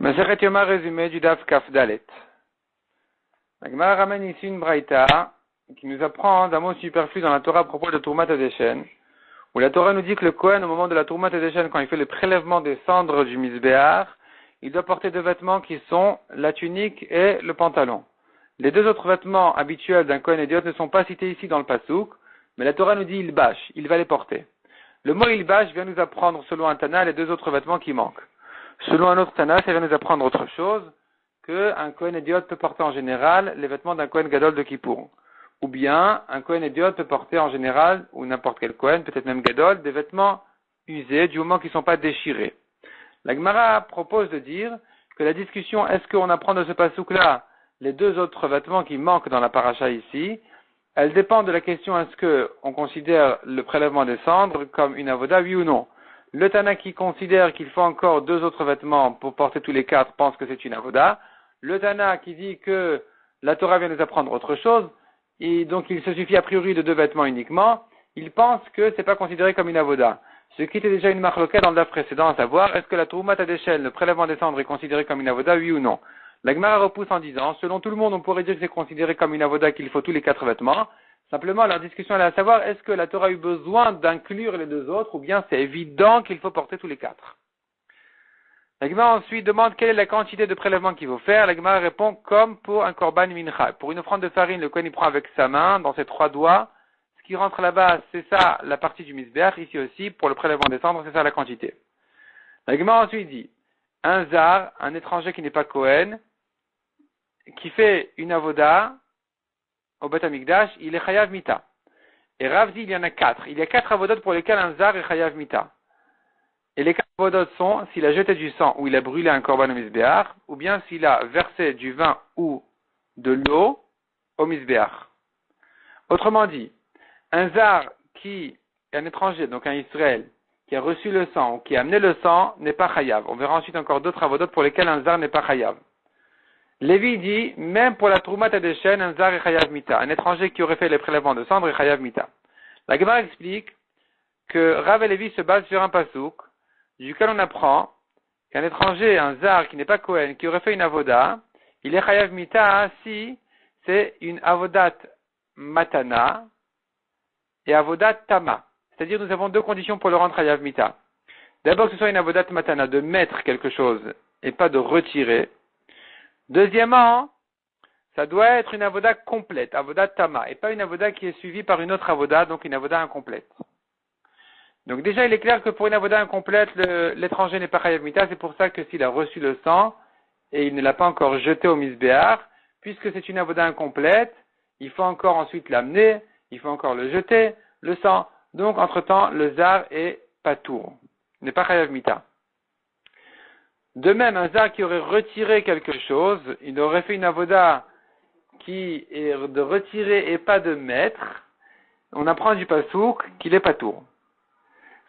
Masechet Yoma résumé du Daf Kaf Dalet. La Gemara ramène ici une braïta qui nous apprend d'un mot superflu dans la Torah à propos de Troumat Hadeshen, où la Torah nous dit que le Kohen, au moment de la Troumat Hadeshen, quand il fait le prélèvement des cendres du Mizbeach, il doit porter deux vêtements qui sont la tunique et le pantalon. Les deux autres vêtements habituels d'un Kohen Hédiot ne sont pas cités ici dans le Passouk, mais la Torah nous dit il bâche, il va les porter. Le mot il bâche vient nous apprendre, selon un Tana, les deux autres vêtements qui manquent. Selon un autre Tana, ça vient nous apprendre autre chose, qu'un Kohen Hédiot peut porter en général les vêtements d'un Kohen Gadol de Kippour. Ou bien, un Kohen Hédiot peut porter en général, ou n'importe quel Kohen, peut-être même Gadol, des vêtements usés, du moment qu'ils ne sont pas déchirés. La Gemara propose de dire que la discussion, est-ce qu'on apprend de ce pasouk-là les deux autres vêtements qui manquent dans la paracha ici, elle dépend de la question, est-ce qu'on considère le prélèvement des cendres comme une avoda, oui ou non. Le Tana qui considère qu'il faut encore deux autres vêtements pour porter tous les quatre pense que c'est une avoda. Le Tana qui dit que la Torah vient nous apprendre autre chose, et donc il se suffit a priori de deux vêtements uniquement, il pense que c'est pas considéré comme une avoda. Ce qui était déjà une marloquette dans le daf précédent, à savoir, est-ce que la Troumat Hadeshen, le prélèvement des cendres, est considéré comme une avoda, oui ou non. La Gemara repousse en disant, selon tout le monde, on pourrait dire que c'est considéré comme une avoda qu'il faut tous les quatre vêtements. Simplement, la discussion est à savoir, est-ce que la Torah a eu besoin d'inclure les deux autres, ou bien c'est évident qu'il faut porter tous les quatre. La Gemara ensuite demande quelle est la quantité de prélèvement qu'il faut faire. La Gemara répond comme pour un korban mincha. Pour une offrande de farine, le Kohen y prend avec sa main, dans ses trois doigts. Ce qui rentre là-bas, c'est ça la partie du misbeach. Ici aussi, pour le prélèvement des cendres, c'est ça la quantité. La Gemara ensuite dit, un zar, un étranger qui n'est pas Kohen, qui fait une avoda au Beth Amikdash, il est chayav mita. Et Rav dit, il y en a quatre. Il y a quatre avodot pour lesquels un zar est chayav mita. Et les quatre avodot sont s'il a jeté du sang ou il a brûlé un korban au misbeach, ou bien s'il a versé du vin ou de l'eau au misbeach. Autrement dit, un zar qui est un étranger, donc un Israël, qui a reçu le sang ou qui a amené le sang, n'est pas chayav. On verra ensuite encore d'autres avodot pour lesquels un zar n'est pas chayav. Lévi dit, même pour la Troumat Hadeshen, un zar est chayav mita. Un étranger qui aurait fait les prélèvements de cendres est chayav mita. La Gemara explique que Rav et Lévi se basent sur un pasouk, duquel on apprend qu'un étranger, un zar qui n'est pas Kohen, qui aurait fait une avoda, il est chayav mita si c'est une avodat matana et avodat tama. C'est-à-dire, nous avons deux conditions pour le rendre chayav mita. D'abord, que ce soit une avodat matana, de mettre quelque chose et pas de retirer. Deuxièmement, ça doit être une avoda complète, avoda tama, et pas une avoda qui est suivie par une autre avoda, donc une avoda incomplète. Donc déjà, il est clair que pour une avoda incomplète, l'étranger n'est pas chayav mita, c'est pour ça que s'il a reçu le sang, et il ne l'a pas encore jeté au misbeach, puisque c'est une avoda incomplète, il faut encore ensuite l'amener, il faut encore le jeter, le sang. Donc, entre-temps, le zar est patour, n'est pas chayav mita. De même, un zar qui aurait retiré quelque chose, il aurait fait une avoda qui est de retirer et pas de mettre. On apprend du pasouk qu'il est patour.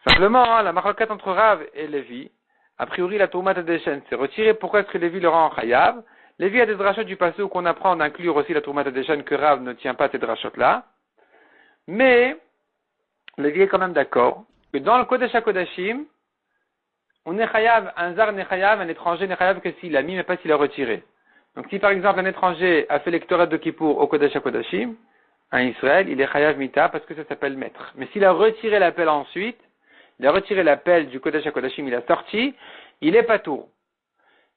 Simplement, la marloquette entre Rav et Lévi, a priori la Troumat Hadeshen c'est retiré. Pourquoi est-ce que Lévi le rend en chayav? Lévi a des drachot du pasouk qu'on apprend d'inclure aussi la Troumat Hadeshen que Rav ne tient pas ces drachot-là. Mais, Lévi est quand même d'accord que dans le Kodesh HaKodashim, on est chayav, un zar n'est chayav, un étranger n'est chayav que s'il a mis, mais pas s'il a retiré. Donc si par exemple un étranger a fait l'ectorat de Kippour au Kodesh HaKodashim, un Israël, il est chayav mita parce que ça s'appelle maître. Mais s'il a retiré la pelle ensuite, il a retiré la pelle du Kodesh HaKodashim, il a sorti, il est patour.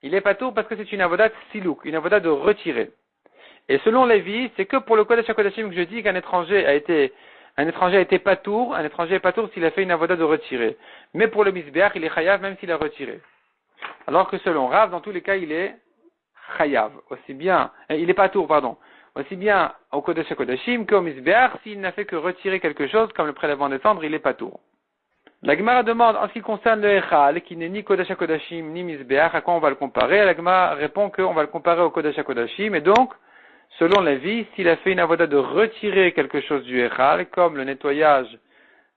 Il est patour parce que c'est une avodat silouk, une avodat de retirer. Et selon Lévi, c'est que pour le Kodesh HaKodashim que je dis qu'un étranger a été patour, un étranger est patour s'il a fait une avoda de retirer. Mais pour le misbeach, il est chayav même s'il a retiré. Alors que selon Rav, dans tous les cas, il est chayav. Il est patour, pardon. Aussi bien au Kodesh HaKodashim qu'au misbeach, s'il n'a fait que retirer quelque chose, comme le prélèvement des cendres, il est patour. La Gemara demande, en ce qui concerne le Echal, qui n'est ni Kodesh HaKodashim, ni misbeach, à quoi on va le comparer? La Gemara répond qu'on va le comparer au Kodesh HaKodashim, et donc, selon Lévi, s'il a fait une avoda de retirer quelque chose du Echal, comme le nettoyage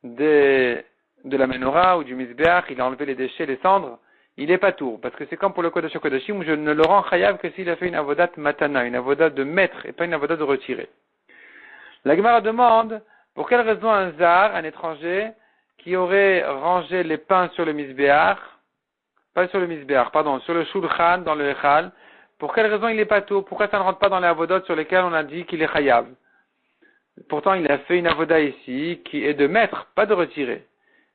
de la menorah ou du misbeach, il a enlevé les déchets, les cendres, il est patour. Parce que c'est comme pour le Kodesh HaKodashim où je ne le rends chayav que s'il a fait une avodat matana, une avoda de mettre et pas une avoda de retirer. La Gemara demande, pour quelle raison un zar, un étranger, qui aurait rangé les pains sur le misbeach, pas sur le misbéach, pardon, sur le shulchan, dans le echal. Pour quelle raison il est patour? Pourquoi ça ne rentre pas dans les avodot sur lesquels on a dit qu'il est chayav? Pourtant, il a fait une avoda ici qui est de mettre, pas de retirer.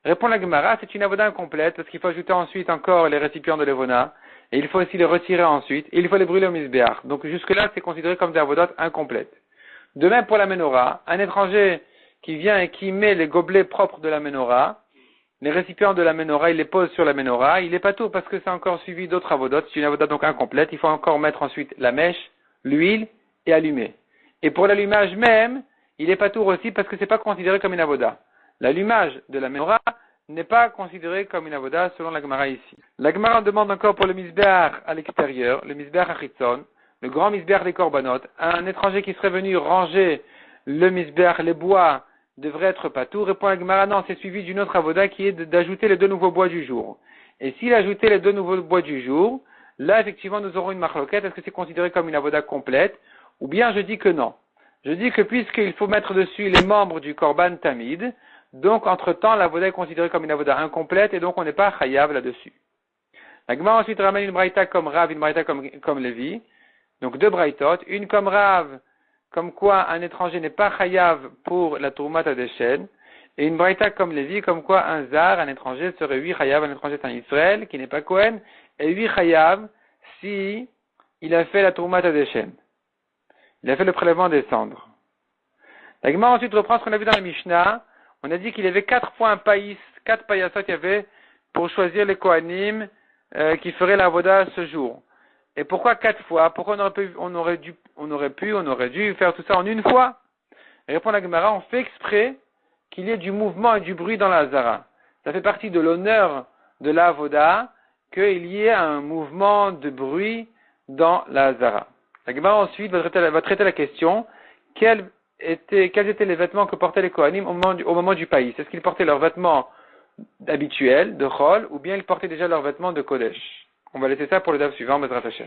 Répond la Gemara, c'est une avoda incomplète parce qu'il faut ajouter ensuite encore les récipients de l'evona et il faut aussi les retirer ensuite et il faut les brûler au misbéach. Donc jusque-là, c'est considéré comme des avodot incomplètes. De même pour la menorah, un étranger qui vient et qui met les gobelets propres de la menorah, les récipients de la menorah, il les pose sur la menorah, il est pas tout parce que c'est encore suivi d'autres avodotes. C'est une avodot donc incomplète. Il faut encore mettre ensuite la mèche, l'huile et allumer. Et pour l'allumage même, il est pas tout aussi parce que c'est pas considéré comme une avoda. L'allumage de la menorah n'est pas considéré comme une avoda selon la Gemara ici. La Gemara demande encore pour le misbéach à l'extérieur, le misbéach achitzon, le grand misbéach des korbanot, un étranger qui serait venu ranger le misbéach, les bois, devrait être patou. Répond la Gemara, non, c'est suivi d'une autre avoda qui est d'ajouter les 2 nouveaux bois du jour. Et s'il ajoutait les 2 nouveaux bois du jour, là, effectivement, nous aurons une marloquette. Est-ce que c'est considéré comme une avoda complète? Ou bien je dis que non. Je dis que puisqu'il faut mettre dessus les membres du korban tamid, donc entre-temps, l'avoda est considérée comme une avoda incomplète et donc on n'est pas chayav là-dessus. La Gemara ensuite ramène une braïta comme Rav, une braïta comme Lévi. Donc 2 braïtot, une comme Rav, comme quoi un étranger n'est pas chayav pour la tourmat adeshen, et une braïta comme Lévi, comme quoi un zar, un étranger, serait 8 chayav, un étranger c'est un Israël, qui n'est pas Kohen, et 8 chayav si il a fait la tourmat adeshen. Il a fait le prélèvement des cendres. La Gemara ensuite reprend ce qu'on a vu dans la Mishnah. On a dit qu'il y avait 4 fois un païs, 4 païasot il y avait pour choisir les Kohanim qui feraient la voda ce jour. Et pourquoi 4 fois? Pourquoi on aurait dû faire tout ça en une fois? Et répond la Gemara, on fait exprès qu'il y ait du mouvement et du bruit dans la Hazara. Ça fait partie de l'honneur de la voda qu'il y ait un mouvement de bruit dans la Hazara. La Gemara ensuite va traiter la question, quels étaient les vêtements que portaient les Kohanim au moment du païs? Est-ce qu'ils portaient leurs vêtements habituels, de Chol, ou bien ils portaient déjà leurs vêtements de Kodesh? On va laisser ça pour le DAF suivant, Bezrat Hashem.